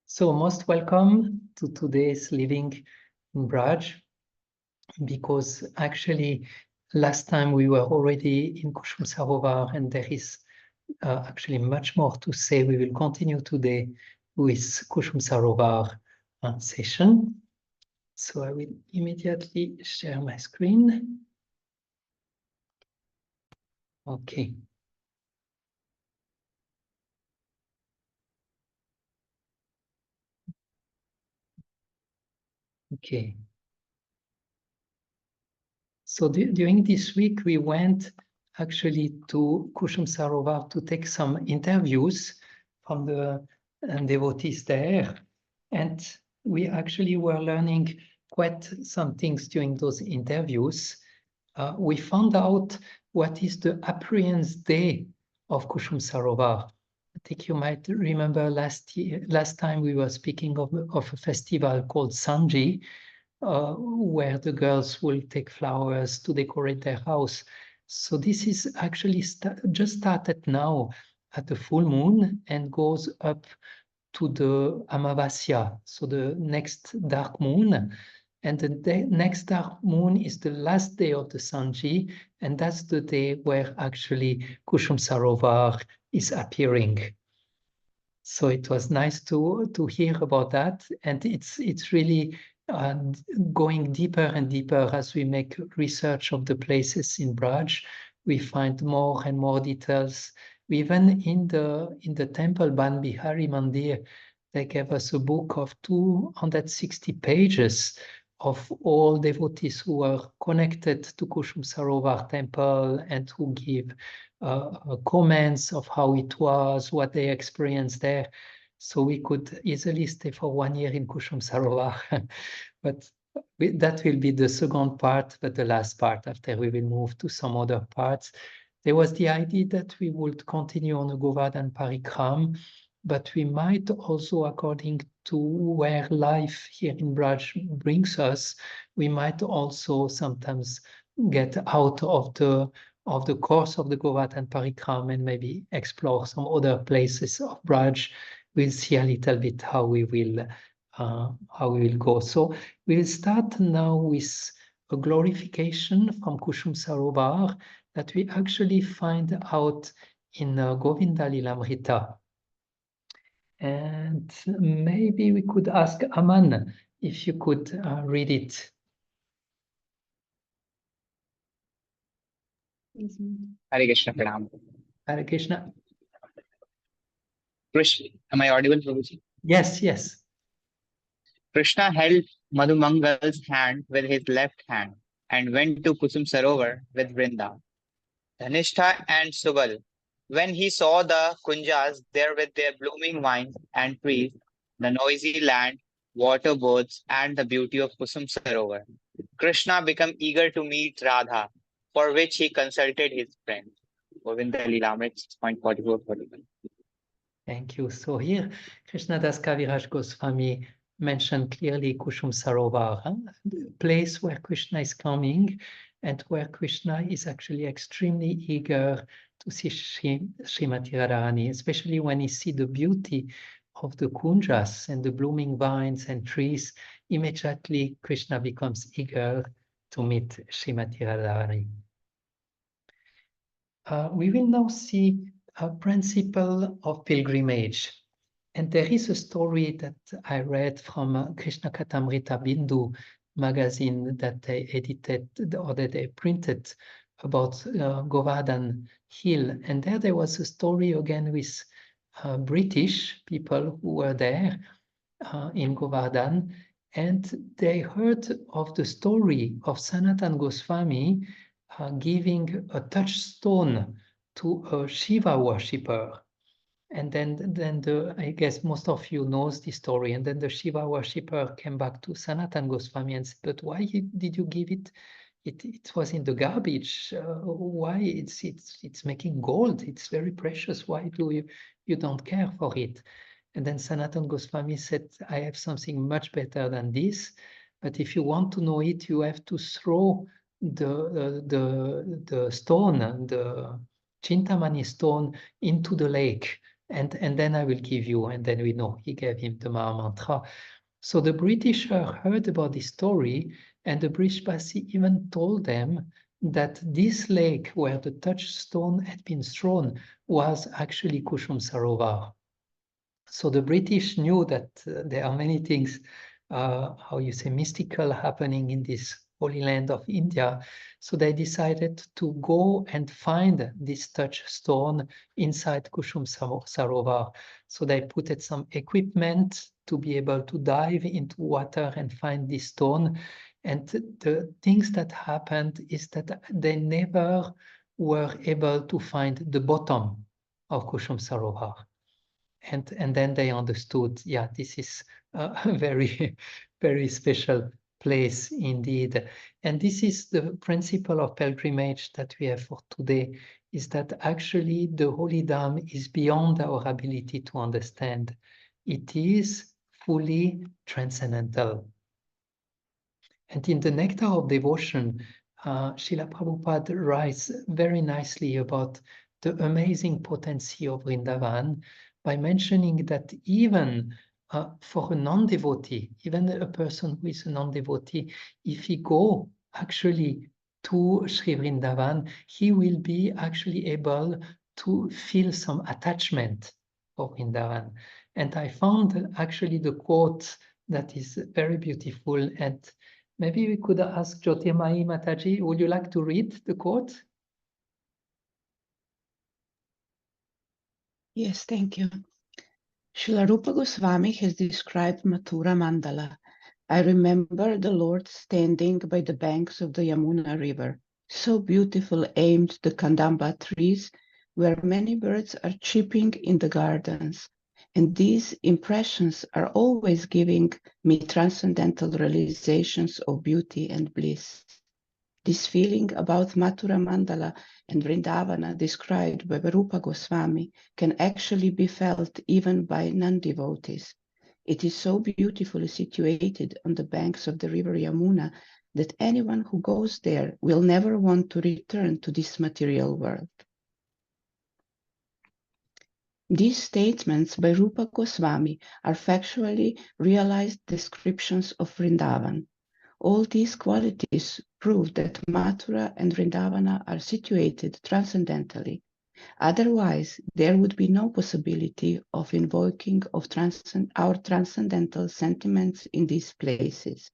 So most welcome to today's Living in Vraj, because actually last time we were already in Kusum Sarovar and there is actually much more to say. We will continue today with Kusum Sarovar session. So I will immediately share my screen. Okay. Okay. So during this week, we went actually to Kusum Sarovar to take some interviews from the devotees there. And we actually were learning quite some things during those interviews. We found out what is the appearance day of Kusum Sarovar. I think you might remember last time we were speaking of a festival called Sanji, where the girls will take flowers to decorate their house. So this is actually just started now at the full moon and goes up to the Amavasya, so the next dark moon. And the next dark moon is the last day of the Sanji, and that's the day where actually Kusum Sarovar is appearing. So it was nice to hear about that, and it's really going deeper and deeper as we make research of the places in Vraj. We find more and more details. Even in the temple Ban Bihari Mandir, they gave us a book of 260 pages of all devotees who are connected to Kusum Sarovar temple and who give comments of how it was, what they experienced there. So we could easily stay for 1 year in Kusum Sarovar. But that will be the second part, but the last part. After we will move to some other parts. There was the idea that we would continue on the Govardhan Parikram, but we might also, according to where life here in Vraj brings us, we might also sometimes get out of the course of the Govardhan Parikram and maybe explore some other places of Vraj. We'll see a little bit how we will go. So we'll start now with a glorification from Kusum Sarovar that we actually find out in Govinda Lilamrita. And maybe we could ask Aman if you could read it. Hare Krishna Pranam. Hare Krishna. Krishna, am I audible, Prabhuji? Yes, yes. Krishna held Madhumangal's hand with his left hand and went to Kusum Sarovar with Vrinda, Dhanishta and Subal. When he saw the kunjas there with their blooming vines and trees, the noisy land, water birds, and the beauty of Kusum Sarovar, Krishna became eager to meet Radha, for which he consulted his friend. Govinda Lilamrit 6.44-41. Thank you. So here, Krishnadas Kaviraj Goswami mentioned clearly Kusum Sarovar, the place where Krishna is coming and where Krishna is actually extremely eager to see Srimati Radharani, especially when he sees the beauty of the kunjas and the blooming vines and trees. Immediately, Krishna becomes eager to meet Srimati Radharani. We will now see a principle of pilgrimage. And there is a story that I read from Krishna Katamrita Bindu magazine that they edited or that they printed about Govardhan Hill. And there was a story again with British people who were there in Govardhan. And they heard of the story of Sanatan Goswami giving a touchstone to a Shiva worshipper. And then I guess most of you knows the story. And then the Shiva worshipper came back to Sanatan Goswami and said, "But why did you give it? It was in the garbage. Why it's making gold? It's very precious. Why do you don't care for it?" And then Sanatan Goswami said, "I have something much better than this. But if you want to know it, you have to throw the stone, the Chintamani stone, into the lake. and then I will give you, and then we know he gave him the Maha Mantra. So the British heard about this story, and the British Basi even told them that this lake where the touchstone had been thrown was actually Kusum Sarovar. So the British knew that there are many things, how you say, mystical happening in this holy land of India. So they decided to go and find this touchstone inside Kusum Sarovar. So they put some equipment to be able to dive into water and find this stone. And the things that happened is that they never were able to find the bottom of Kusum Sarovar. And then they understood, yeah, this is a very, very special place indeed. And this is the principle of pilgrimage that we have for today, is that actually the Holy Dam is beyond our ability to understand. It is fully transcendental. And in the Nectar of Devotion, Srila Prabhupada writes very nicely about the amazing potency of Vrindavan by mentioning that even for a non-devotee, even a person who is a non-devotee, if he go actually to Sri Vrindavan, he will be actually able to feel some attachment for Vrindavan. And I found actually the quote that is very beautiful, and maybe we could ask Jyotirmayi Mataji, would you like to read the quote? Yes, thank you. Srila Rupa Goswami has described Mathura Mandala. I remember the Lord standing by the banks of the Yamuna River, so beautiful aimed the Kandamba trees, where many birds are chirping in the gardens. And these impressions are always giving me transcendental realizations of beauty and bliss. This feeling about Mathura Mandala and Vrindavana described by Rupa Goswami can actually be felt even by non-devotees. It is so beautifully situated on the banks of the river Yamuna that anyone who goes there will never want to return to this material world. These statements by Rupa Goswami are factually realized descriptions of Vrindavan. All these qualities prove that Mathura and Vrindavana are situated transcendentally. Otherwise, there would be no possibility of invoking of our transcendental sentiments in these places.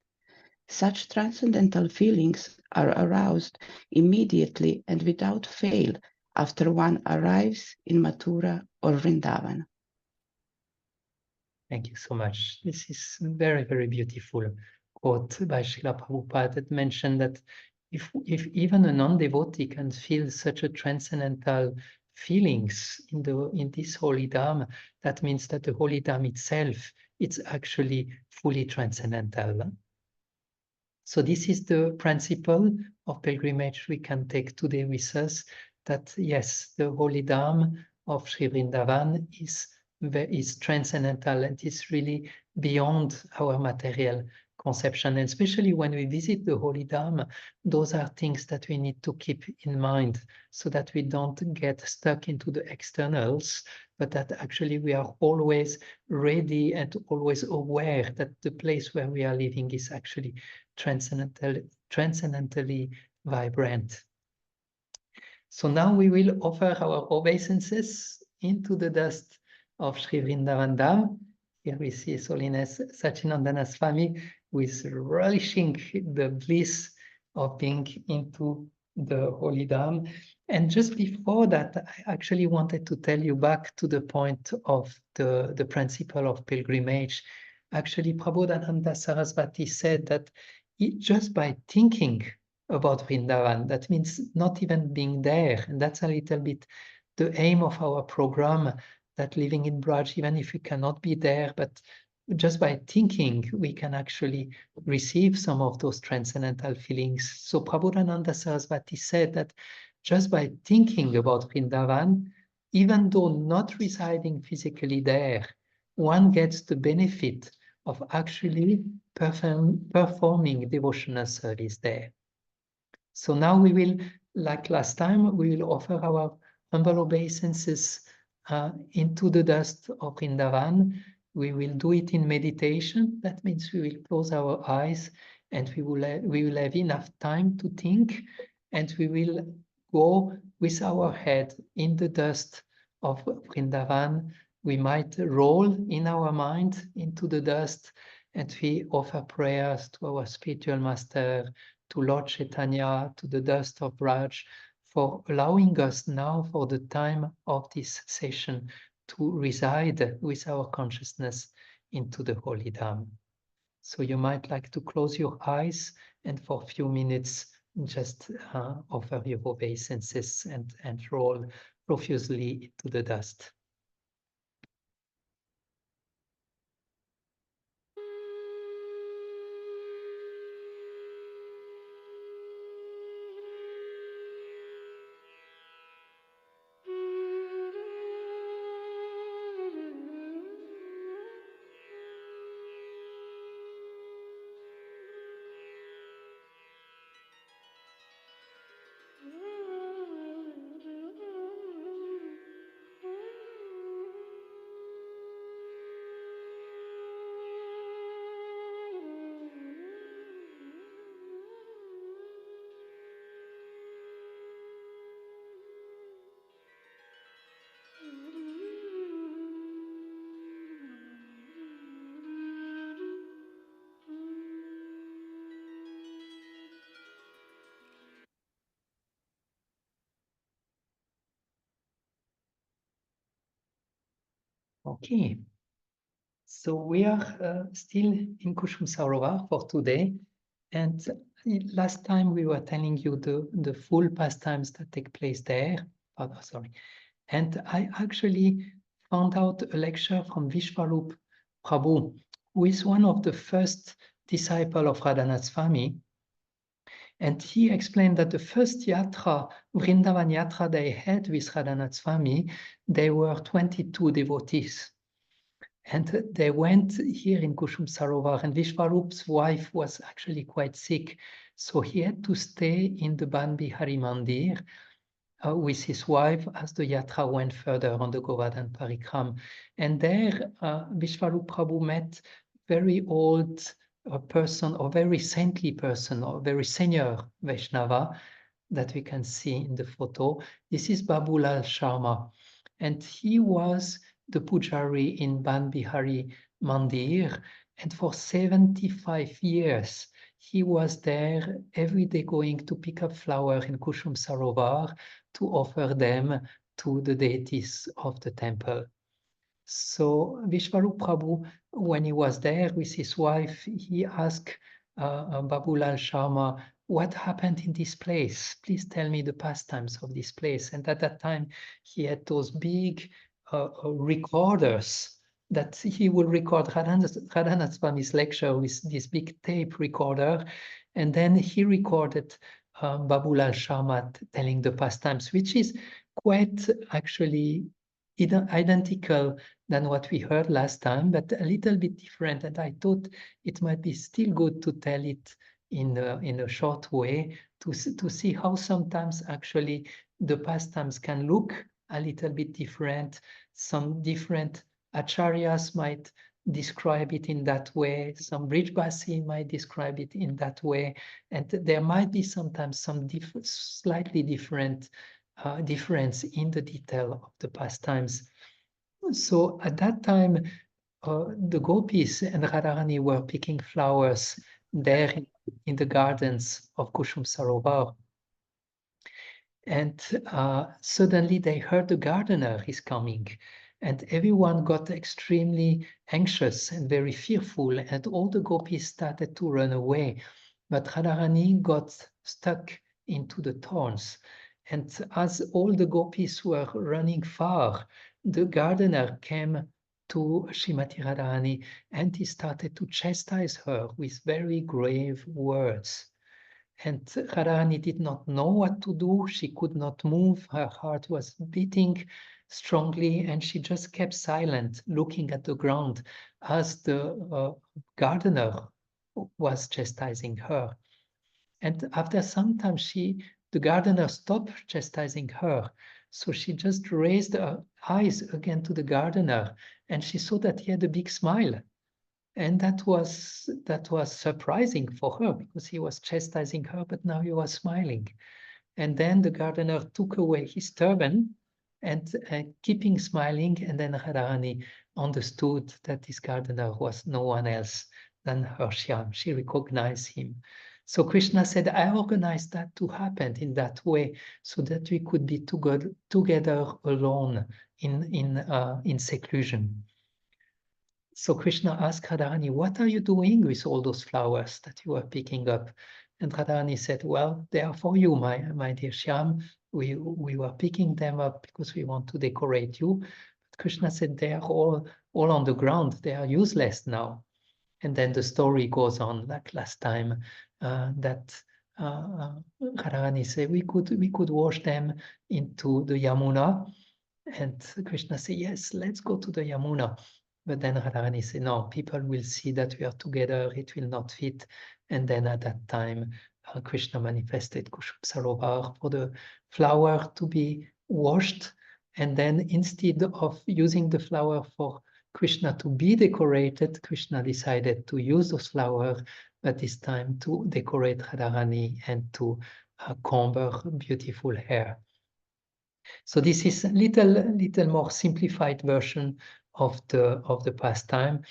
Such transcendental feelings are aroused immediately and without fail after one arrives in Mathura or Vrindavan. Thank you so much. This is very, very beautiful quote by Srila Prabhupada that mentioned that if even a non-devotee can feel such a transcendental feelings in this holy Dham, that means that the holy Dham itself, it's actually fully transcendental. So this is the principle of pilgrimage we can take today with us, that yes, the holy Dham of Sri Vrindavan is transcendental and is really beyond our material conception. And especially when we visit the holy Dham, those are things that we need to keep in mind so that we don't get stuck into the externals, but that actually we are always ready and always aware that the place where we are living is actually transcendentally vibrant. So now we will offer our obeisances into the dust of Sri Vrindavan Dham. Here we see His Holiness Sachinandana Swami, who is relishing the bliss of being into the Holy Dham. And just before that, I actually wanted to tell you back to the point of the principle of pilgrimage. Actually, Prabodhananda Sarasvati said that just by thinking about Vrindavan, that means not even being there. And that's a little bit the aim of our program, that living in Braj, even if we cannot be there, but just by thinking, we can actually receive some of those transcendental feelings. So Prabodhananda Sarasvati said that just by thinking about Vrindavan, even though not residing physically there, one gets the benefit of actually performing devotional service there. So now we will, like last time, we will offer our humble obeisances into the dust of Vrindavan. We will do it in meditation. That means we will close our eyes and we will have enough time to think, and we will go with our head in the dust of Vrindavan. We might roll in our mind into the dust, and we offer prayers to our spiritual master, to Lord Chaitanya, to the dust of Vraja, for allowing us now, for the time of this session, to reside with our consciousness into the Holy Dham. So you might like to close your eyes and for a few minutes just offer your obeisances and roll profusely into the dust. Okay, so we are still in Kusum Sarovara for today, and last time we were telling you the full pastimes that take place there. Oh, sorry. And I actually found out a lecture from Vishwarup Prabhu, who is one of the first disciples of Radhanath Swami. And he explained that the first yatra, Vrindavan yatra they had with Radhanath Swami, they were 22 devotees. And they went here in Kusum Sarovar, and Vishwarup's wife was actually quite sick. So he had to stay in the Ban Bihari Mandir with his wife as the yatra went further on the Govardhan Parikram. And there, Vishwarup Prabhu met very old person, or very saintly person, or very senior Vaishnava that we can see in the photo. This is Babulal Sharma, and he was the pujari in Ban Bihari Mandir, and for 75 years he was there every day going to pick up flowers in Kusum Sarovar to offer them to the deities of the temple. So Vishwarup Prabhu, when he was there with his wife, he asked Babulal Sharma, what happened in this place? Please tell me the pastimes of this place. And at that time, he had those big recorders that he would record Radhanath Swami's lecture with this big tape recorder. And then he recorded Babulal Sharma telling the pastimes, which is quite actually identical than what we heard last time, but a little bit different. And I thought it might be still good to tell it in a short way to see how sometimes actually the pastimes can look a little bit different. Some different acharyas might describe it in that way. Some Brijbasi might describe it in that way. And there might be sometimes some slightly different difference in the detail of the pastimes. So at that time, the gopis and Radharani were picking flowers there in the gardens of Kusum Sarovar. And suddenly they heard the gardener is coming, and everyone got extremely anxious and very fearful, and all the gopis started to run away. But Radharani got stuck into the thorns. And as all the gopis were running far, the gardener came to Srimati Radharani and he started to chastise her with very grave words. And Radharani did not know what to do. She could not move. Her heart was beating strongly, and she just kept silent, looking at the ground as the gardener was chastising her. And after some time, the gardener stopped chastising her, So she just raised her eyes again to the gardener, and she saw that he had a big smile. And that was surprising for her, because he was chastising her, but now he was smiling. And then the gardener took away his turban, and keeping smiling, and then Radharani understood that this gardener was no one else than her Shyam. She recognized him. So Krishna said, I organized that to happen in that way, so that we could be together alone in seclusion. So Krishna asked Radharani, what are you doing with all those flowers that you are picking up? And Radharani said, well, they are for you, my dear Shyam. We were picking them up because we want to decorate you. But Krishna said, they are all on the ground. They are useless now. And then the story goes on, like last time, that Radharani said, we could wash them into the Yamuna. And Krishna said, yes, let's go to the Yamuna. But then Radharani said, no, people will see that we are together, it will not fit. And then at that time, Krishna manifested Kusum Sarovar for the flower to be washed. And then instead of using the flower for Krishna to be decorated, Krishna decided to use those flowers, but this time to decorate Radharani and to comb her beautiful hair. So this is a little more simplified version of the pastime.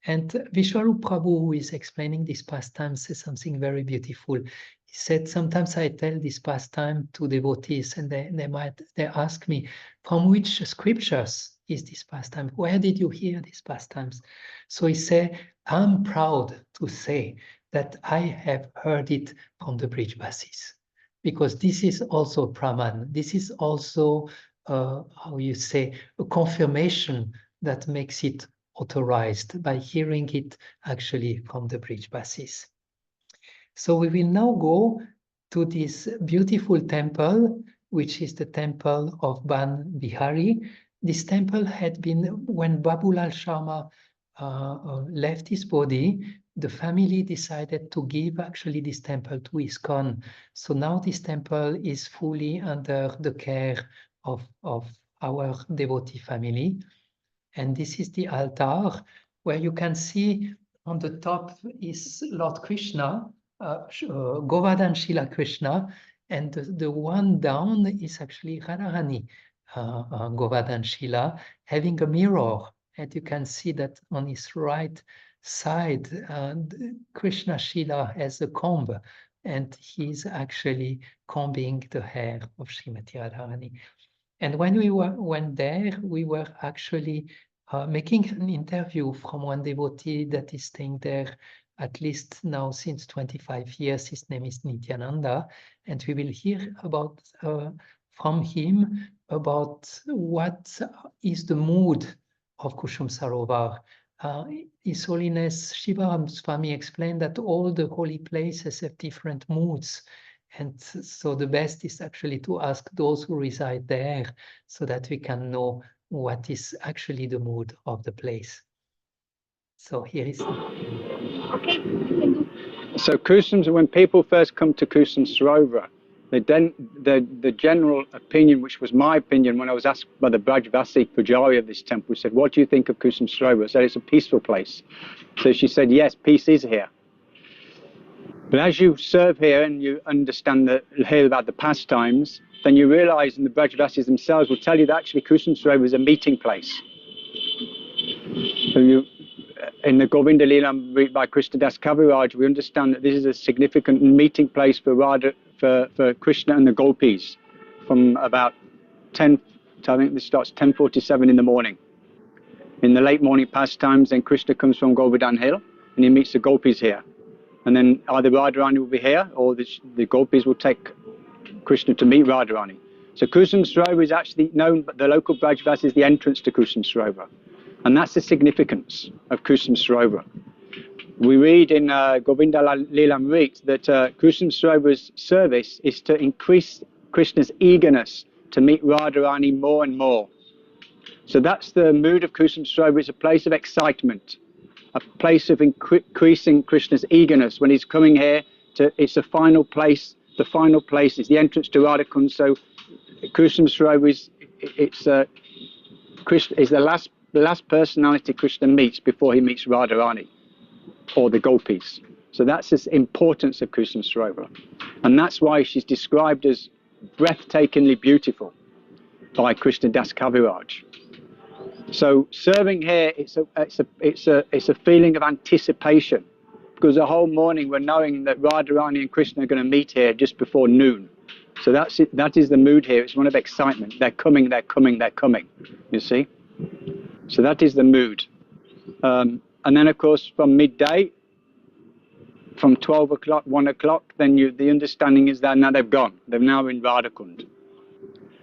And Vishwarup Prabhu, who is explaining this pastime, says something very beautiful. He said, sometimes I tell this pastime to devotees, and they ask me, from which scriptures is this pastime? Where did you hear these pastimes? So he said, I'm proud to say that I have heard it from the Brijbasis, because this is also Praman. This is also, how you say, a confirmation that makes it authorized by hearing it actually from the Brijbasis. So we will now go to this beautiful temple, which is the temple of Ban Bihari. This temple had been, when Babulal Sharma left his body, the family decided to give actually this temple to ISKCON. So now this temple is fully under the care of our devotee family. And this is the altar, where you can see on the top is Lord Krishna, Govardhan Shila Krishna, and the one down is actually Radharani, Govardhan Shila, having a mirror. And you can see that on his right side, Krishna Shila has a comb, and he's actually combing the hair of Srimati Radharani. And when we went there, we were actually making an interview from one devotee that is staying there at least now since 25 years. His name is Nityananda, and we will hear about from him about what is the mood of Kusum Sarovar. His Holiness Shivaram Swami explained that all the holy places have different moods. And so the best is actually to ask those who reside there, so that we can know what is actually the mood of the place. So here is. Okay. So Kusum, when people first come to Kusum Sarovara, the general opinion, which was my opinion when I was asked by the Brajvasi Pujari of this temple, said, what do you think of Kusum Sarovara? I said, it's a peaceful place. So she said, yes, peace is here. But as you serve here and you understand hear about the pastimes, then you realize, and the Brajvasis themselves will tell you that actually Kusum Sarovara is a meeting place. So in the Govinda Leela by Krishnadas Kaviraj, we understand that this is a significant meeting place for Radha, for Krishna and the Gopis, from about 10, I think this starts 10:47 in the morning. In the late morning pastimes, then Krishna comes from Govardhan Hill and he meets the Gopis here. And then either Radharani will be here, or the Gopis will take Krishna to meet Radharani. So Kusum Sarovara is actually known, but the local Brajvasi is the entrance to Kusum Sarovara. And that's the significance of Kusum Sarovara. We read in Govinda Leelamrit that Kusum Sarovara's service is to increase Krishna's eagerness to meet Radharani more and more. So that's the mood of Kusum Sarovara. It's a place of excitement, a place of increasing Krishna's eagerness when he's coming here. It's the final place. The final place is the entrance to Radha Kund. So Kusuma Sarovara is the last personality Krishna meets before he meets Radharani or the gopis. So that's the importance of Kusuma Sarovara, and that's why she's described as breathtakingly beautiful by Krishna Das Kaviraj. So serving here, it's a feeling of anticipation, because the whole morning we're knowing that Radharani and Krishna are going to meet here just before noon. So that's it. That is the mood here. It's one of excitement. They're coming. They're coming. They're coming. You see. So that is the mood. And then of course from midday, from 12 o'clock, 1 o'clock, then the understanding is that now they've gone. They're now in Radhakund.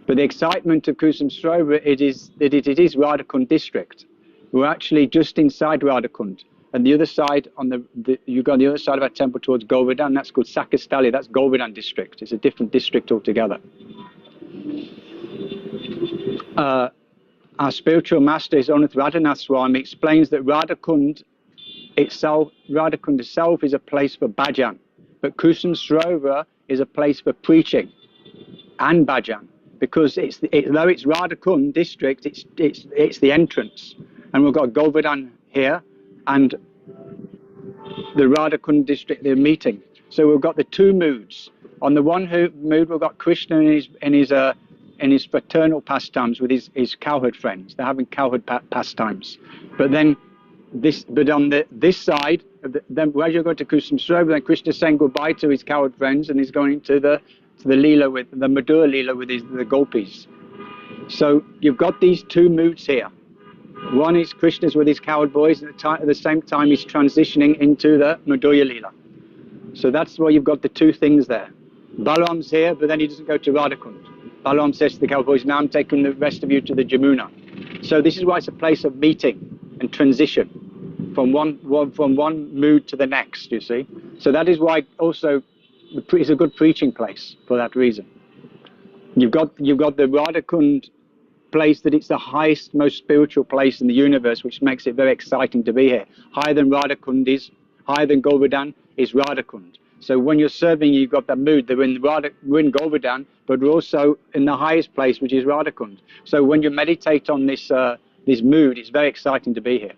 But the excitement of Kusuma Sarovara, it is Radhakund district. We're actually just inside Radhakund. And the other side, you go on the other side of our temple towards Govardhan, that's called Sakastali, that's Govardhan district. It's a different district altogether. Our spiritual master, His Honour Radhanath Swami, explains that Radhakund itself is a place for bhajan. But Kusuma Sarovara is a place for preaching and bhajan. Because though it's Radhakund district, it's the entrance, and we've got Govardhan here, and the Radhakund district they're meeting. So we've got the two moods. On the one mood, we've got Krishna in his fraternal pastimes with his cowherd friends. They're having cowherd pastimes. But then on this side, then as you go to Kusuma Sarovara, then Krishna's saying goodbye to his cowherd friends, and he's going to the Leela with the Madhura Leela with the gopis. So you've got these two moods here. One is Krishna's with his cowherd boys, and at the same time he's transitioning into the Madhura Leela. So that's why you've got the two things there. Balaram's here, but then he doesn't go to Radhakund. Balaram says to the cowherd boys, now I'm taking the rest of you to the Jamuna. So this is why it's a place of meeting and transition from one mood to the next, you see. So that is why also it's a good preaching place for that reason. You've got the Radhakund place, that it's the highest, most spiritual place in the universe, which makes it very exciting to be here. Higher than Govardhan is Radhakund. So when you're serving, you've got that mood that we're in Govardhan, but we're also in the highest place, which is Radhakund. So when you meditate on this mood, it's very exciting to be here.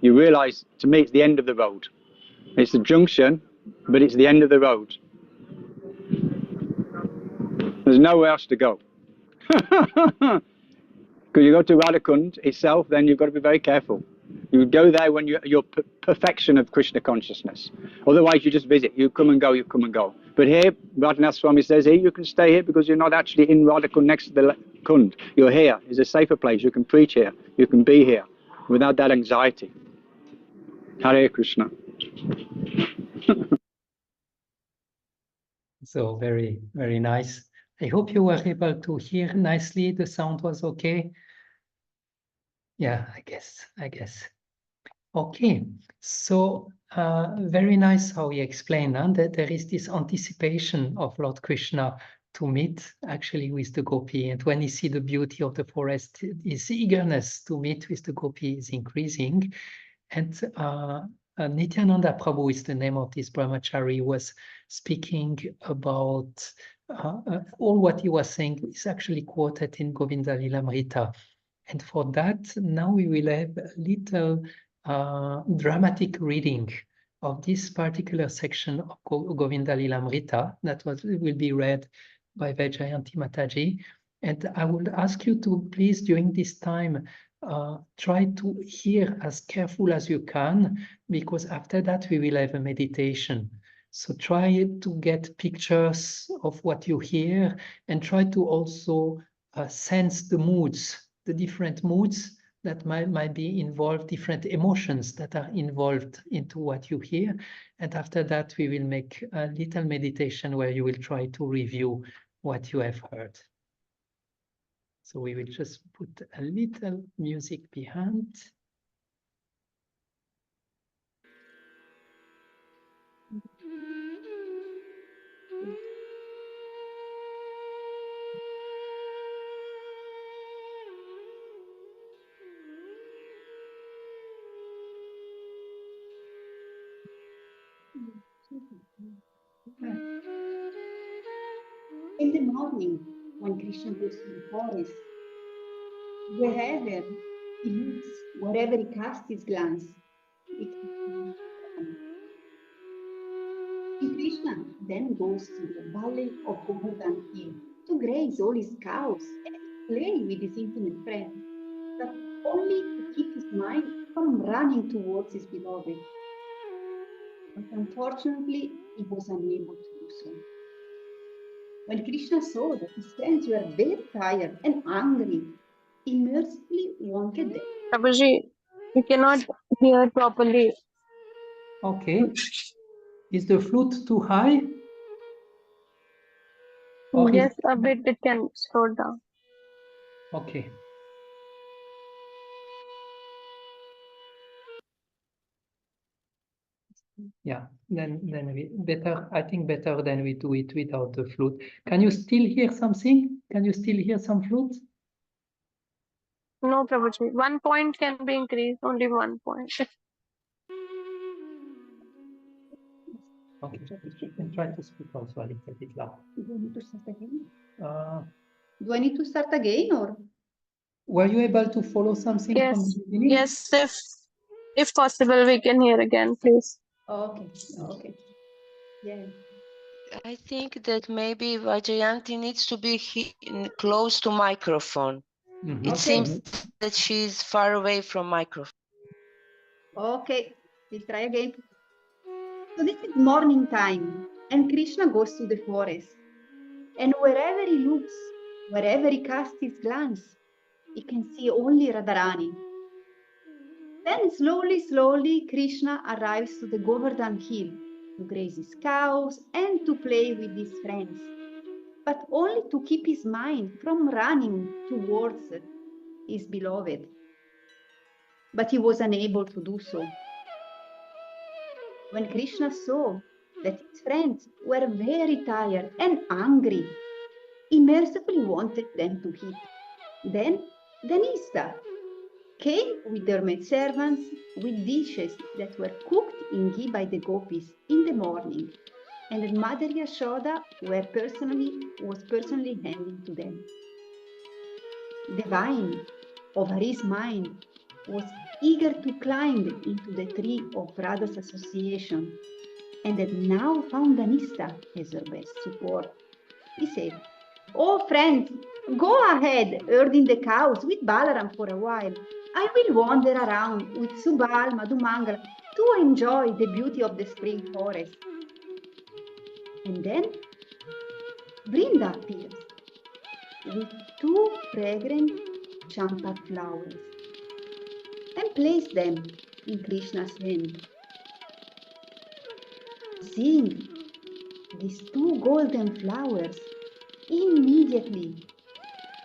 You realize, to me, it's the end of the road. It's the junction, but it's the end of the road. There's nowhere else to go. Because you go to Radhakund itself, then you've got to be very careful. You go there when you're perfection of Krishna consciousness. Otherwise, you just visit. You come and go, you come and go. But here, Radhanath Swami says, here you can stay here because you're not actually in Radhakund next to the Kund. You're here. It's a safer place. You can preach here. You can be here without that anxiety. Hare Krishna. So very, very nice. I hope you were able to hear nicely. The sound was okay. Yeah, I guess. Okay, so very nice how he explained that there is this anticipation of Lord Krishna to meet actually with the gopi. And when he see the beauty of the forest, his eagerness to meet with the gopi is increasing. And Nityananda Prabhu is the name of this brahmachari, was speaking about all what he was saying is actually quoted in Govinda Lilamrita. And for that, now we will have a little dramatic reading of this particular section of Govinda Lilamrita that will be read by Vaijayanti Mataji. And I would ask you to please, during this time, try to hear as careful as you can, because after that we will have a meditation. So try to get pictures of what you hear, and try to also sense the moods, the different moods that might be involved, different emotions that are involved into what you hear. And after that, we will make a little meditation where you will try to review what you have heard. So we will just put a little music behind. In the morning, when Krishna goes to the forest. Wherever he looks, wherever he casts his glance, we can see him. And Krishna then goes to the valley of Govardhan Hill to graze all his cows and play with his intimate friends, but only to keep his mind from running towards his beloved. But unfortunately, he was unable to do so. When Krishna saw that his friends were very tired and hungry, he mercifully wanted them. Prabhuji, we cannot hear properly. Okay. Is the flute too high? Or is Yes, a bit it can slow down. okay. Yeah, then we better, I think better than we do it without the flute. Can you still hear something? Can you still hear some flute? No, Prabhuji. 1 point can be increased, only 1 point. Okay, you can try to speak also a little bit loud. Do I need to start again? Uh, Do I need to start again or? were you able to follow something from Yes, the beginning? yes, if possible, we can hear again, please. Okay, okay. Yeah. I think that maybe Vajayanti needs to be close to microphone. Mhm. It Okay. seems that she's far away from microphone. Okay, we'll try again. So this is morning time, and Krishna goes to the forest. And wherever he looks, wherever he casts his glance, he can see only Radharani. Then slowly, Krishna arrives to the Govardhan Hill to graze his cows and to play with his friends, but only to keep his mind from running towards his beloved. But he was unable to do so. When Krishna saw that his friends were very tired and hungry, he mercifully wanted them to eat. Then Dhanista came with their maidservants with dishes that were cooked in ghee by the gopis in the morning, and that Mother Yashoda was personally handing to them. The vine of Hari's mind was eager to climb into the tree of Radha's association, and had now found Dhanista as her best support. He said, "Oh friends, go ahead herding the cows with Balaram for a while. I will wander around with Subal Madhumangala to enjoy the beauty of the spring forest." And then Brinda appears with 2 fragrant champa flowers and placed them in Krishna's hand. Seeing these 2 golden flowers, immediately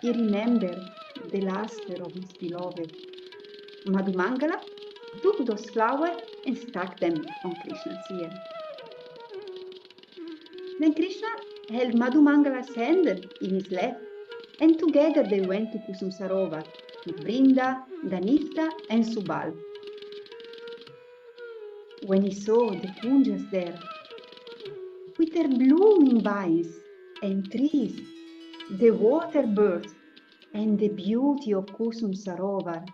he remembered the luster of his beloved. Madhumangala took those flowers and stuck them on Krishna's ear. Then Krishna held Madhumangala's hand in his left, and together they went to Kusum Sarovara with Brinda, Dhanista, and Subal. When he saw the kunjas there, with their blooming vines and trees, the water birds, and the beauty of Kusum Sarovar,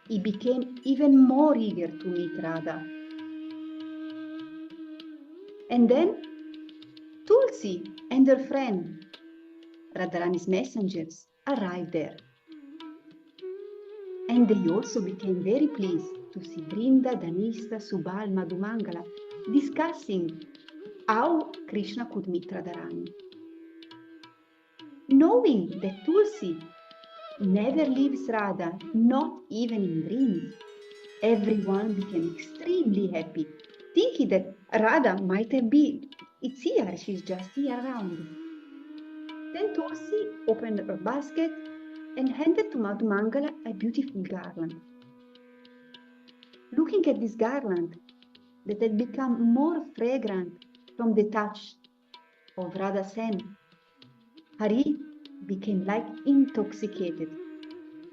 he became even more eager to meet Radha. And then Tulsi and her friend, Radharani's messengers, arrived there. And they also became very pleased to see Brinda, Dhanista, Subal, Madhumangala discussing how Krishna could meet Radharani. Knowing that Tulsi never leaves Radha, not even in dreams, everyone became extremely happy, thinking that Radha might have been, it's here, she's just here around. Then Tulsi opened her basket and handed to Madhumangala a beautiful garland. Looking at this garland that had become more fragrant from the touch of Radha's hand, Hari became like intoxicated.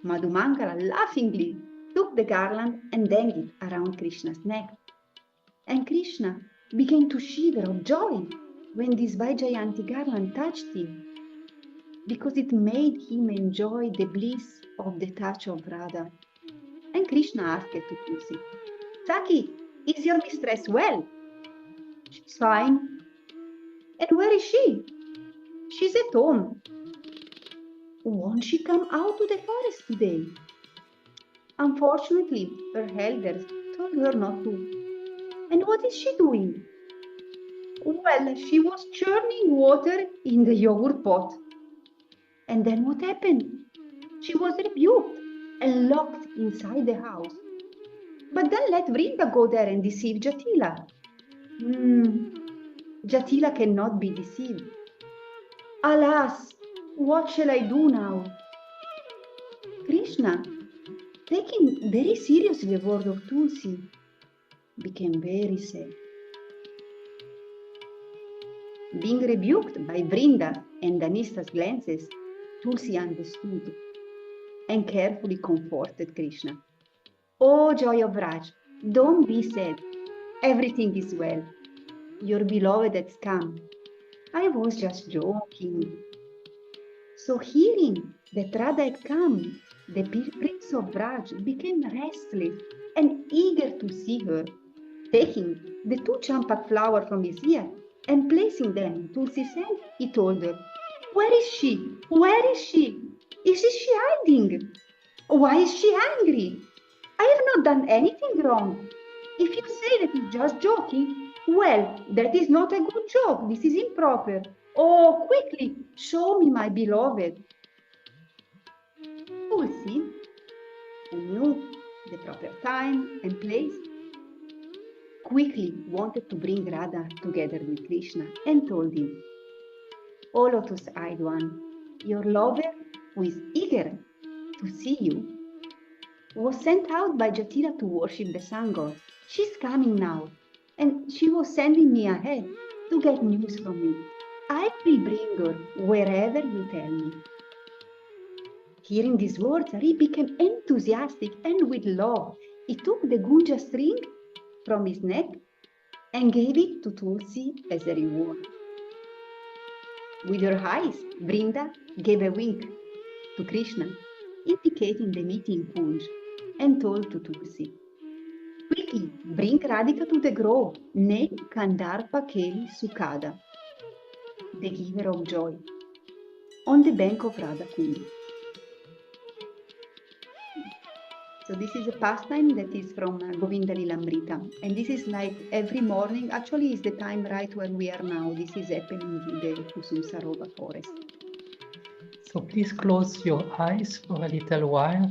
Madhumangala laughingly took the garland and hung it around Krishna's neck. And Krishna began to shiver of joy when this Vaijayanti garland touched him. because it made him enjoy the bliss of the touch of Radha. And Krishna asked to Tulsi, Saki, is your mistress well? She's fine. And where is she? She's at home. Won't she come out to the forest today? Unfortunately, her elders told her not to. And what is she doing? Well, she was churning water in the yogurt pot. And then what happened? She was rebuked and locked inside the house. But then let Vrinda go there and deceive Jatila. Jatila cannot be deceived. Alas, what shall I do now? Krishna, taking very seriously the word of Tulsi, became very sad. Being rebuked by Vrinda and Danista's glances, Tulsi understood and carefully comforted Krishna. Oh, joy of Raj, don't be sad. Everything is well. Your beloved has come. I was just joking. So hearing that Radha had come, the prince of Raj became restless and eager to see her. Taking the two champak flowers from his ear and placing them in Tulsi's hand, he told her, Where is she? Where is she? Is she hiding? Why is she angry? I have not done anything wrong. If you say that he's just joking, well, that is not a good joke. This is improper. Oh, quickly, show me my beloved. Tulsi, who knew the proper time and place, quickly wanted to bring Radha together with Krishna and told him, O lotus-eyed one, your lover, who is eager to see you, was sent out by Jatira to worship the sun god. She's coming now, and she was sending me ahead to get news from you. I will bring her wherever you tell me. Hearing these words, Hari became enthusiastic and with love. He took the gunja string from his neck and gave it to Tulsi as a reward. With her eyes, Vrinda gave a wink to Krishna, indicating the meeting Kunj, and told to Tulsi, Quickly, bring Radhika to the grove, ne Kandarpa Keli Sukada, the giver of joy, on the bank of Radha Kundi. So this is a pastime that is from Govinda Lilamrita. And this is like every morning, actually is the time right where we are now. This is happening in the Kusum Sarovara forest. So please close your eyes for a little while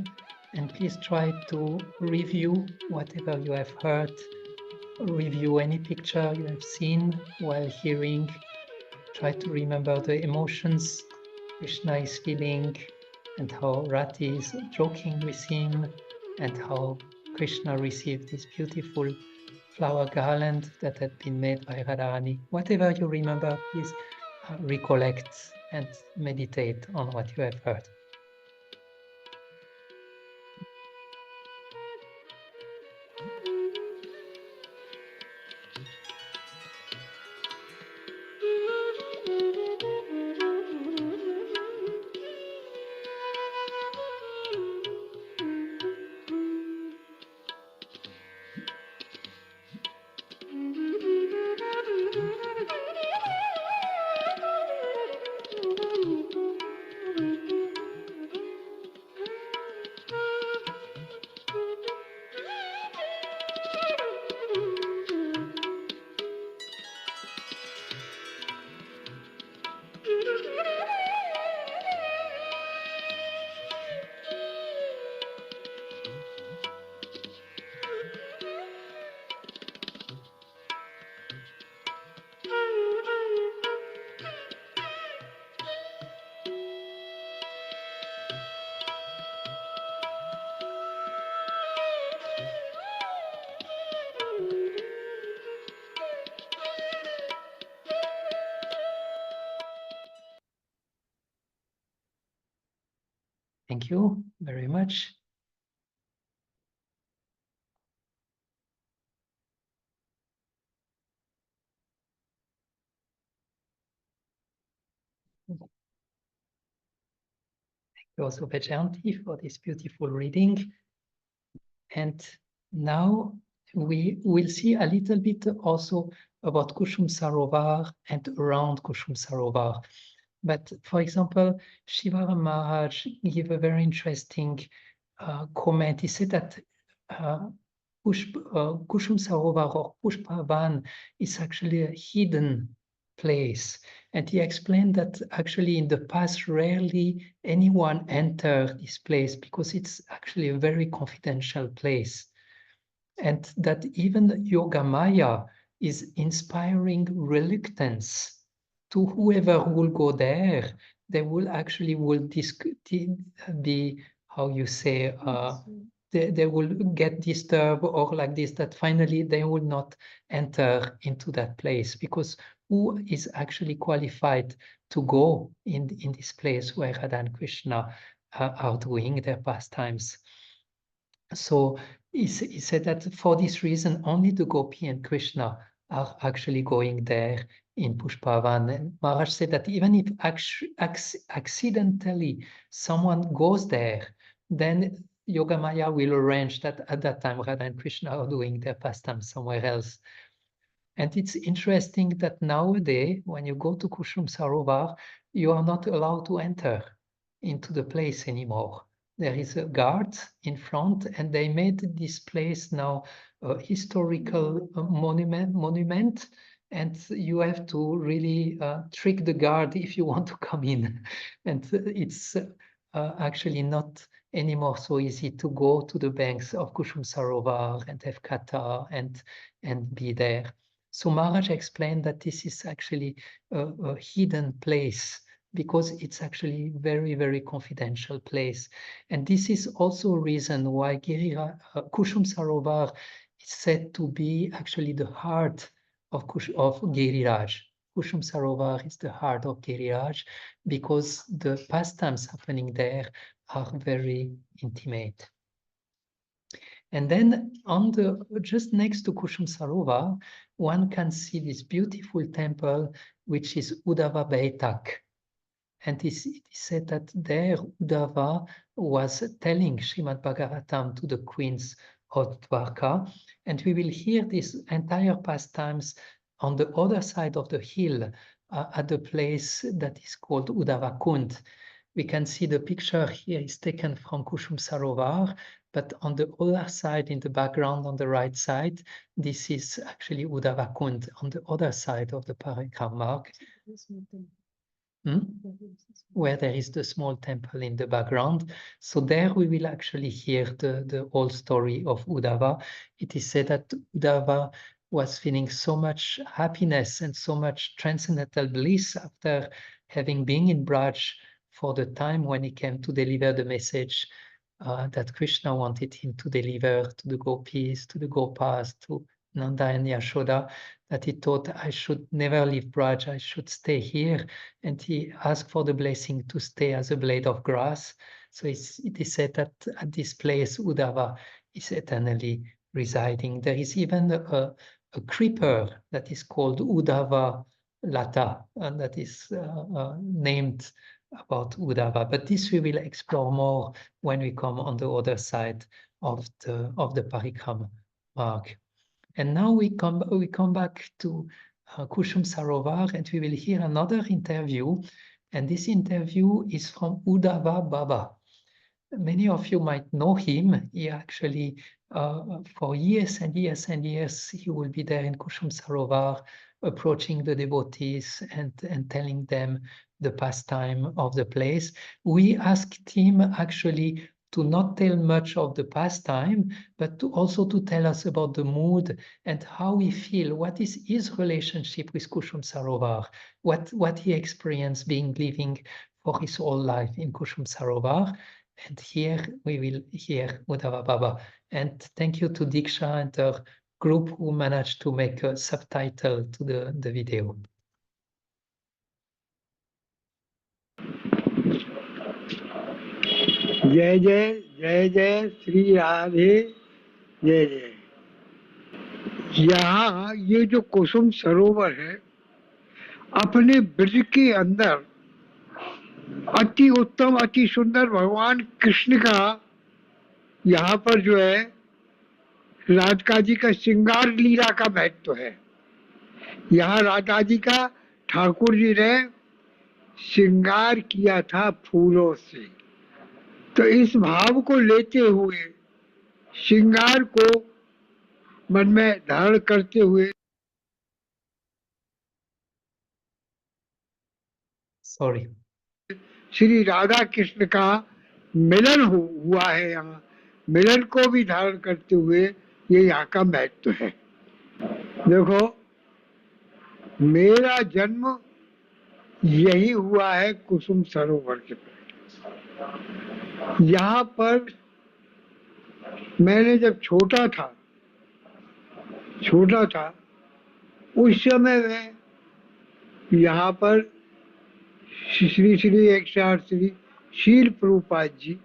and please try to review whatever you have heard, review any picture you have seen while hearing. Try to remember the emotions Krishna is feeling and how Rati is joking with him and how Krishna received this beautiful flower garland that had been made by Radharani. Whatever you remember, please recollect and meditate on what you have heard. Thank you very much. also Vajayanti for this beautiful reading. And now we will see a little bit also about Kusum Sarovar and around Kusum Sarovar. But for example, Shivara Maharaj gave a very interesting comment. He said that Kusum Sarovar or Pushpavan is actually a hidden place. And he explained that actually in the past, rarely anyone entered this place because it's actually a very confidential place. And that even Yoga Maya is inspiring reluctance to whoever will go there. They will actually be, how you say, they will get disturbed or like this, that finally they will not enter into that place, because who is actually qualified to go in this place where Radha and Krishna are doing their pastimes? So he said that for this reason, only the Gopi and Krishna are actually going there in Pushpavan. And Maharaj said that even if accidentally someone goes there, then Yogamaya will arrange that at that time Radha and Krishna are doing their pastime somewhere else. And it's interesting that nowadays, when you go to Kusum Sarovar, you are not allowed to enter into the place anymore. There is a guard in front, and they made this place now a historical monument, and you have to really trick the guard if you want to come in. And it's actually not anymore so easy to go to the banks of Kusum Sarovar and have kata and be there. So Maharaj explained that this is actually a hidden place, because it's actually very, very confidential place. And this is also a reason why Kusum Sarovar is said to be actually the heart of Giriraj. Kusum Sarovar is the heart of Giriraj, because the pastimes happening there are very intimate. And then just next to Kusum Sarovar, one can see this beautiful temple, which is Uddhava Baitak. And it is said that there Uddhava was telling Srimad Bhagavatam to the queens of Dwarka. And we will hear this entire pastimes on the other side of the hill, at the place that is called Uddhava Kund. We can see the picture here is taken from Kusum Sarovar, but on the other side, in the background on the right side, this is actually Uddhava Kund on the other side of the Parikram mark. Where there is the small temple in the background. So there we will actually hear the whole story of Uddhava. It is said that Uddhava was feeling so much happiness and so much transcendental bliss after having been in Braj for the time when he came to deliver the message that Krishna wanted him to deliver to the gopis, to the gopas, to Nanda and Yashoda, that he thought, I should never leave Braj, I should stay here. And he asked for the blessing to stay as a blade of grass. So it is said that at this place, Uddhava is eternally residing. There is even a creeper that is called Uddhava Lata, and that is named about Uddhava. But this we will explore more when we come on the other side of the Parikram mark. And now we come back to Kusum Sarovar, and we will hear another interview. And this interview is from Uddhava Baba. Many of you might know him. He actually, for years and years and years, he will be there in Kusum Sarovar, approaching the devotees and telling them the pastime of the place. We asked him actually to not tell much of the pastime, but also to tell us about the mood and how we feel, what is his relationship with Kusum Sarovar, what he experienced being living for his whole life in Kusum Sarovar. And here we will hear Uddhava Baba. And thank you to Diksha and her group who managed to make a subtitle to the video. जय जय जय जय श्री राधे जय जय। यहाँ ये जो कुसुम सरोवर है अपने ब्रज के अंदर अति उत्तम अति सुंदर भगवान कृष्ण का यहाँ पर जो है राधिका जी का श्रृंगार लीला का महत्व है। यहाँ राधा जी का ठाकुर जी ने श्रृंगार किया था फूलों से, तो इस भाव को लेते हुए श्रृंगार को मन में धारण करते हुए Sorry. श्री राधा कृष्ण का मिलन हुआ है। यहाँ मिलन को भी धारण करते हुए ये यहाँ का महत्व है। देखो, मेरा जन्म यही हुआ है कुसुम सरोवर के पास। यहाँ पर मैंने जब छोटा था उस समय में यहाँ पर श्री श्री एक श्री शील प्रभुपाद जी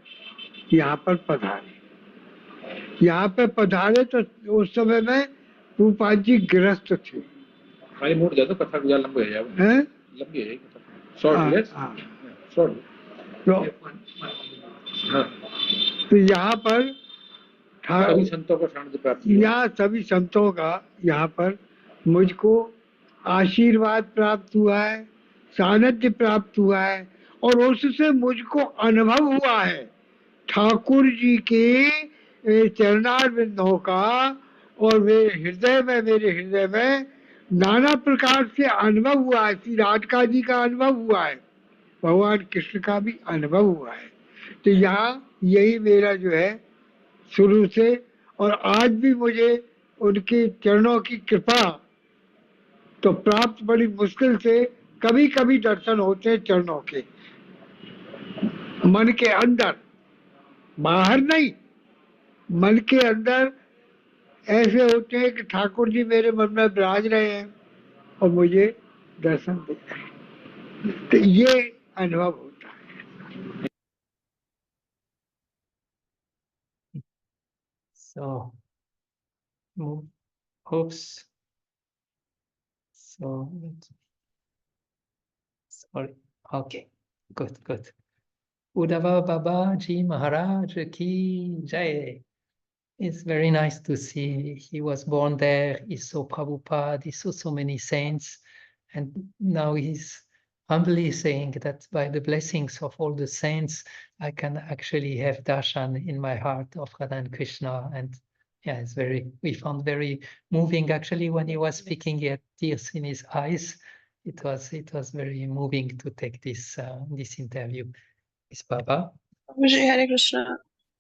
यहाँ पर पधारे। यहाँ पे पधारे तो उस समय में प्रभुपाद जी गृहस्थ थे। खाली मूड दे दो, कथा गुजार लंबी हो जाएगी। हैं? लंबी है कथा। Short let's. शॉर्ट। तो यहाँ पर सभी संतों का सानिध्य प्राप्त हुआ। यहाँ सभी संतों का यहाँ पर मुझको आशीर्वाद प्राप्त हुआ है, सानिध्य प्राप्त हुआ है, और उससे मुझको अनुभव हुआ है ठाकुर जी के चरणार बिंदों का, और मेरे हृदय में नाना प्रकार से अनुभव हुआ है। श्री राधिका जी का अनुभव हुआ है, भगवान कृष्ण का भी अनुभव हुआ है। तो यहाँ यही मेरा जो है शुरू से, और आज भी मुझे उनके चरणों की कृपा तो प्राप्त बड़ी मुश्किल से कभी कभी दर्शन होते हैं चरणों के, मन के अंदर, बाहर नहीं, मन के अंदर ऐसे होते हैं कि ठाकुर जी मेरे मन में विराज रहे हैं और मुझे दर्शन दे रहे हैं। तो ये अनुभव होता है। So, oops. So, sorry. Okay, good. Uddhava Babaji Maharaj ki jai. It's very nice to see he was born there. He saw Prabhupada, he saw so many saints, and now he's humbly saying that by the blessings of all the saints, I can actually have darshan in my heart of Radha and Krishna. And yeah, we found very moving actually when he was speaking. He had tears in his eyes. It was very moving to take this interview. Is Baba? Hare Krishna.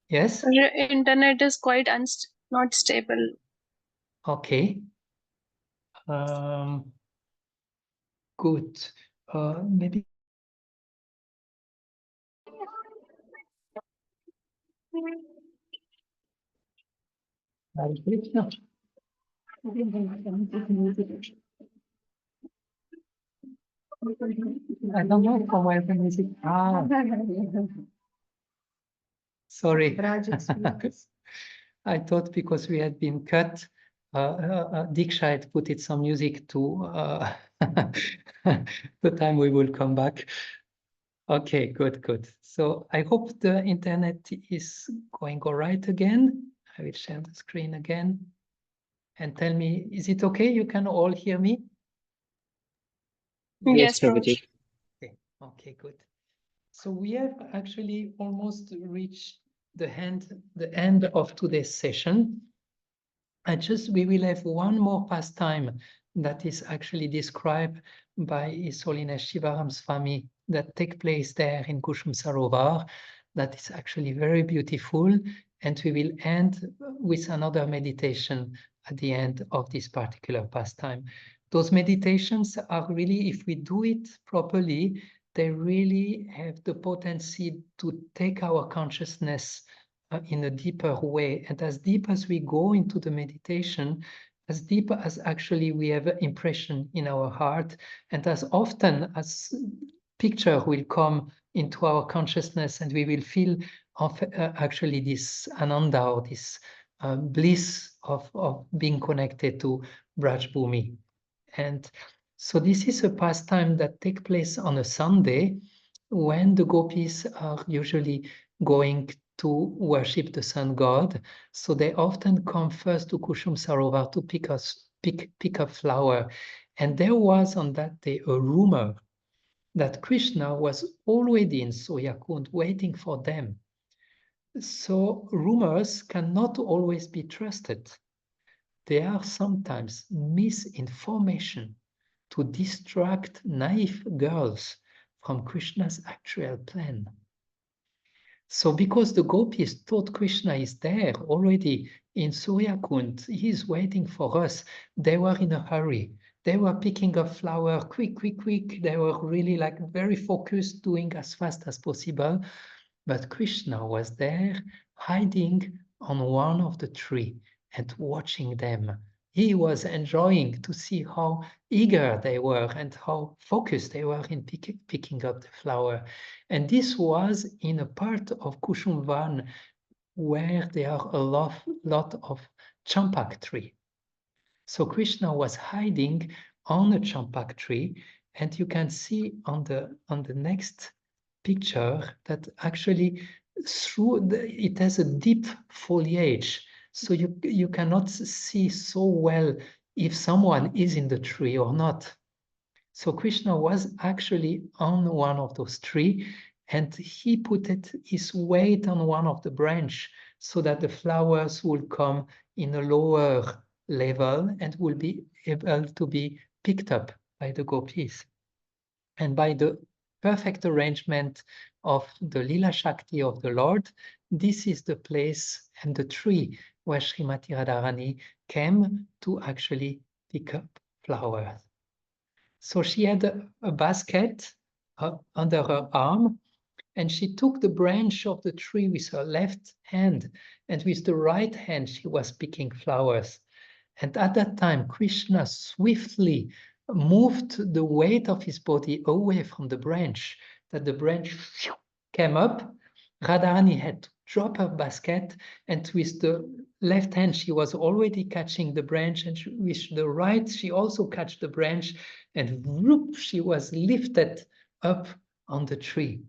Yes. Internet is quite not stable. Okay. Good. Maybe. Hare Krishna. I don't know from where the music. Sorry. I thought because we had been cut, Diksha had put it some music to the time we will come back. Okay, good. So I hope the internet is going all right again. I will share the screen again and tell me, is it okay? You can all hear me? Yes, Prabhuji. Okay, good. So we have actually almost reached the end of today's session. We will have one more pastime that is actually described by His Holiness Shivaram Swami that take place there in Kusum Sarovar. That is actually very beautiful, and we will end with another meditation at the end of this particular pastime. Those meditations are really, if we do it properly, they really have the potency to take our consciousness in a deeper way. And as deep as we go into the meditation, as deep as actually we have an impression in our heart, and as often as picture will come into our consciousness, and we will feel actually this ananda, or this bliss of being connected to Braj Bhumi. And so this is a pastime that takes place on a Sunday, when the gopis are usually going to worship the sun god, so they often come first to Kusum Sarovar to pick up flower. And there was on that day a rumor that Krishna was already in Suryakund waiting for them. So rumors cannot always be trusted. There are sometimes misinformation to distract naive girls from Krishna's actual plan. So because the gopis thought Krishna is there already in Suryakund, he is waiting for us, they were in a hurry. They were picking up flower, quick. They were really like very focused, doing as fast as possible. But Krishna was there, hiding on one of the tree and watching them. He was enjoying to see how eager they were and how focused they were in picking up the flower. And this was in a part of Kushumvan where there are a lot of champak tree. So Krishna was hiding on a champak tree, and you can see on the next picture that actually it has a deep foliage, so you cannot see so well if someone is in the tree or not. So Krishna was actually on one of those trees, and he put his weight on one of the branch so that the flowers will come in a lower level and will be able to be picked up by the gopis. And by the perfect arrangement of the Lila Shakti of the Lord, this is the place and the tree where Srimati Radharani came to actually pick up flowers. So she had a basket under her arm, and she took the branch of the tree with her left hand, and with the right hand she was picking flowers. And at that time, Krishna swiftly moved the weight of his body away from the branch, that the branch came up. Radharani had to drop her basket, and with the left hand she was already catching the branch, and with the right she also catch the branch, and whoop, she was lifted up on the tree.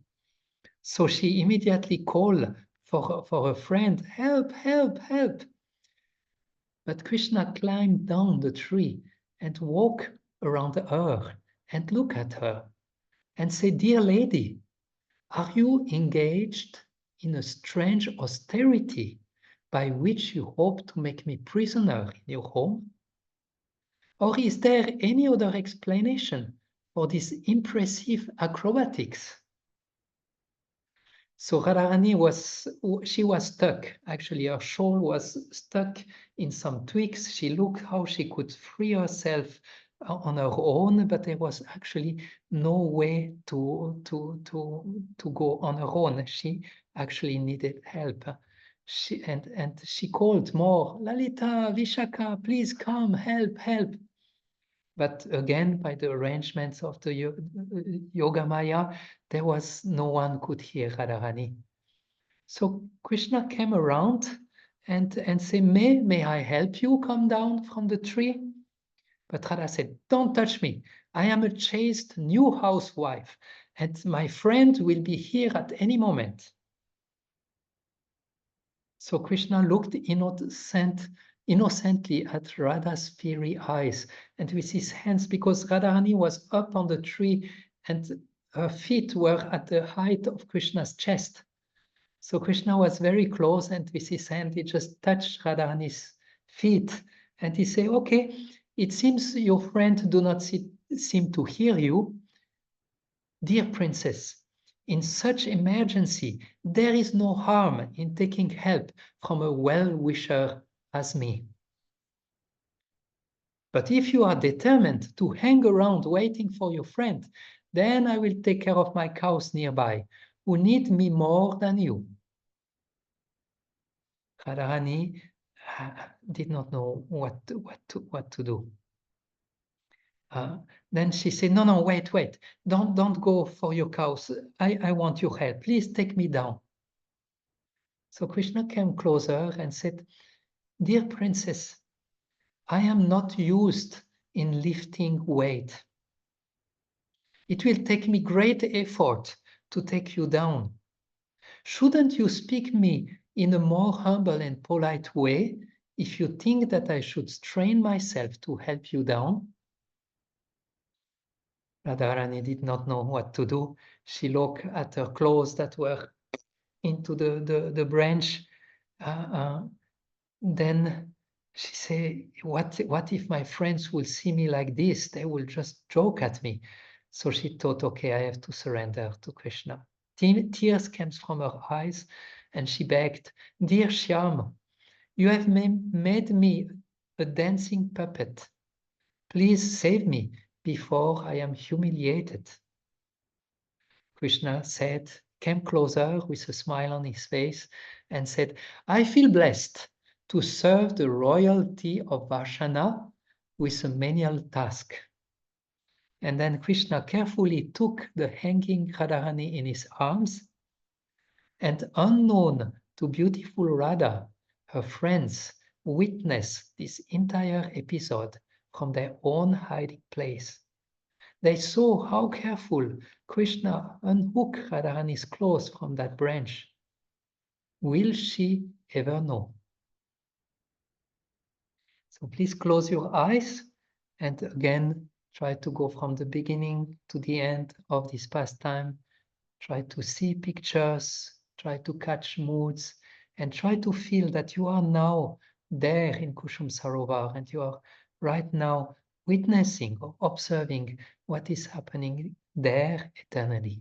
So she immediately called for her friend, help, help, help. But Krishna climbed down the tree and walked around her and looked at her and said, dear lady, are you engaged in a strange austerity by which you hope to make me prisoner in your home? Or is there any other explanation for this impressive acrobatics? So Radharani was stuck. Actually, her shawl was stuck in some twigs. She looked how she could free herself on her own, but there was actually no way to go on her own. She actually needed help. She called more, Lalita, Vishaka, please come, help, help. But again, by the arrangements of the Yoga Maya, there was no one could hear Radharani. So Krishna came around and said, may I help you come down from the tree? But Radha said, don't touch me. I am a chaste new housewife, and my friend will be here at any moment. So Krishna looked innocently at Radha's fiery eyes and with his hands, because Radharani was up on the tree and her feet were at the height of Krishna's chest. So Krishna was very close, and with his hand he just touched Radharani's feet and he said, okay, it seems your friend do not seem to hear you. Dear princess, in such emergency, there is no harm in taking help from a well-wisher as me. But if you are determined to hang around waiting for your friend, then I will take care of my cows nearby, who need me more than you. Radharani did not know what to do. Then she said, no, wait, don't go for your cows. I want your help. Please take me down. So Krishna came closer and said, dear princess, I am not used in lifting weight. It will take me great effort to take you down? Shouldn't you speak me in a more humble and polite way if you think that I should strain myself to help you down? Radharani did not know what to do. She looked at her clothes that were into the branch. Then she said, what if my friends will see me like this? They will just joke at me. So she thought, okay, I have to surrender to Krishna. Tears came from her eyes and she begged, dear Shyam, you have made me a dancing puppet. Please save me before I am humiliated. Krishna came closer with a smile on his face and said, I feel blessed to serve the royalty of Vashana with a menial task. And then Krishna carefully took the hanging Radharani in his arms, and unknown to beautiful Radha, her friends witnessed this entire episode from their own hiding place. They saw how careful Krishna unhooked Radharani's clothes from that branch. Will she ever know? So please close your eyes and again try to go from the beginning to the end of this pastime. Try to see pictures, try to catch moods, and try to feel that you are now there in Kusum Sarovar and you are right now witnessing or observing what is happening there eternally.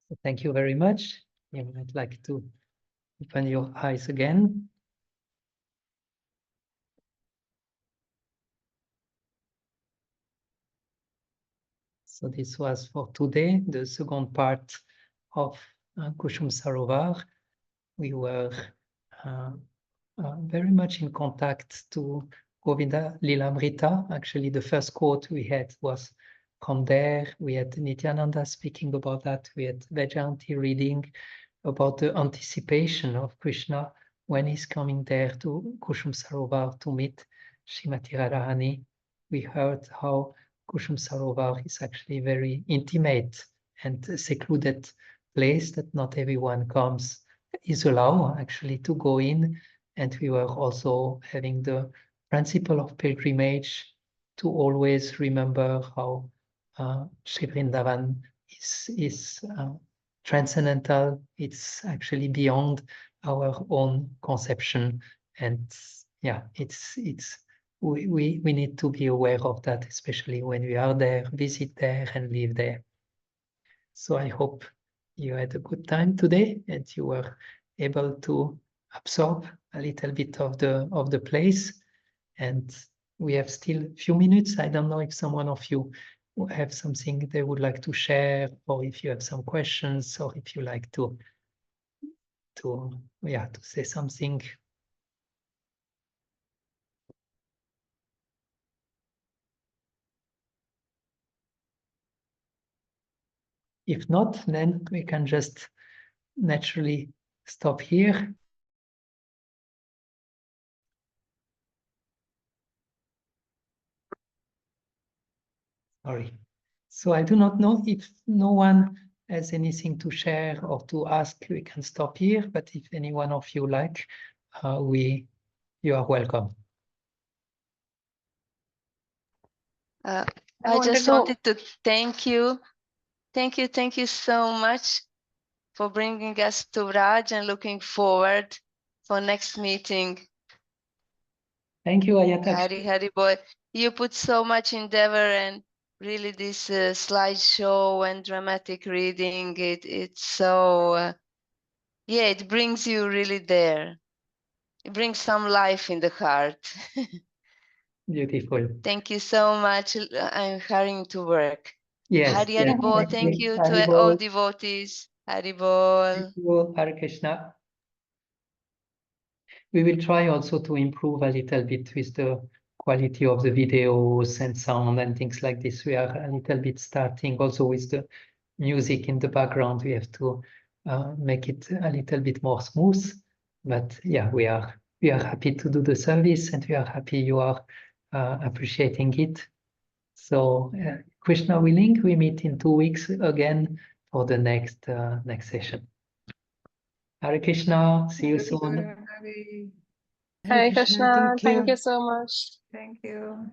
So thank you very much. You might like to open your eyes again. So this was for today, the second part of Kusum Sarovar. We were very much in contact to Govinda Lilamrita. Actually, the first quote we had was from there. We had Nityananda speaking about that. We had Vajayanti reading about the anticipation of Krishna when he's coming there to Kusum Sarovar to meet Srimati Radharani. We heard how Kusum Sarovar is actually a very intimate and secluded place that not everyone is allowed actually to go in. And we were also having the principle of pilgrimage to always remember how Sri Vrindavan is transcendental. It's actually beyond our own conception. And yeah, we need to be aware of that, especially when we are there, visit there and live there. So I hope you had a good time today and you were able to absorb a little bit of the place. And we have still a few minutes. I don't know if someone of you have something they would like to share, or if you have some questions, or if you like to say something. If not, then we can just naturally stop here. Sorry. So I do not know if no one has anything to share or to ask, we can stop here. But if any one of you like, you are welcome. I just wanted to thank you. Thank you so much for bringing us to Vraj, and looking forward for next meeting. Thank you, Ayata. Hari boy, you put so much endeavor, and really this slideshow and dramatic reading, it's so, yeah, it brings you really there. It brings some life in the heart. Beautiful. Thank you so much. I'm hurrying to work. Yes. Hari Bol, thank you to Hari all Bol. devotees. Hari Bol. Thank you, Hare Krishna. We will try also to improve a little bit with the quality of the videos and sound and things like this. We are a little bit starting also with the music in the background. We have to make it a little bit more smooth. But yeah, we are happy to do the service, and we are happy you are appreciating it. So Krishna willing, we meet in 2 weeks again for the next session. Hare Krishna, see you soon. Hare Krishna, thank you so much. Thank you.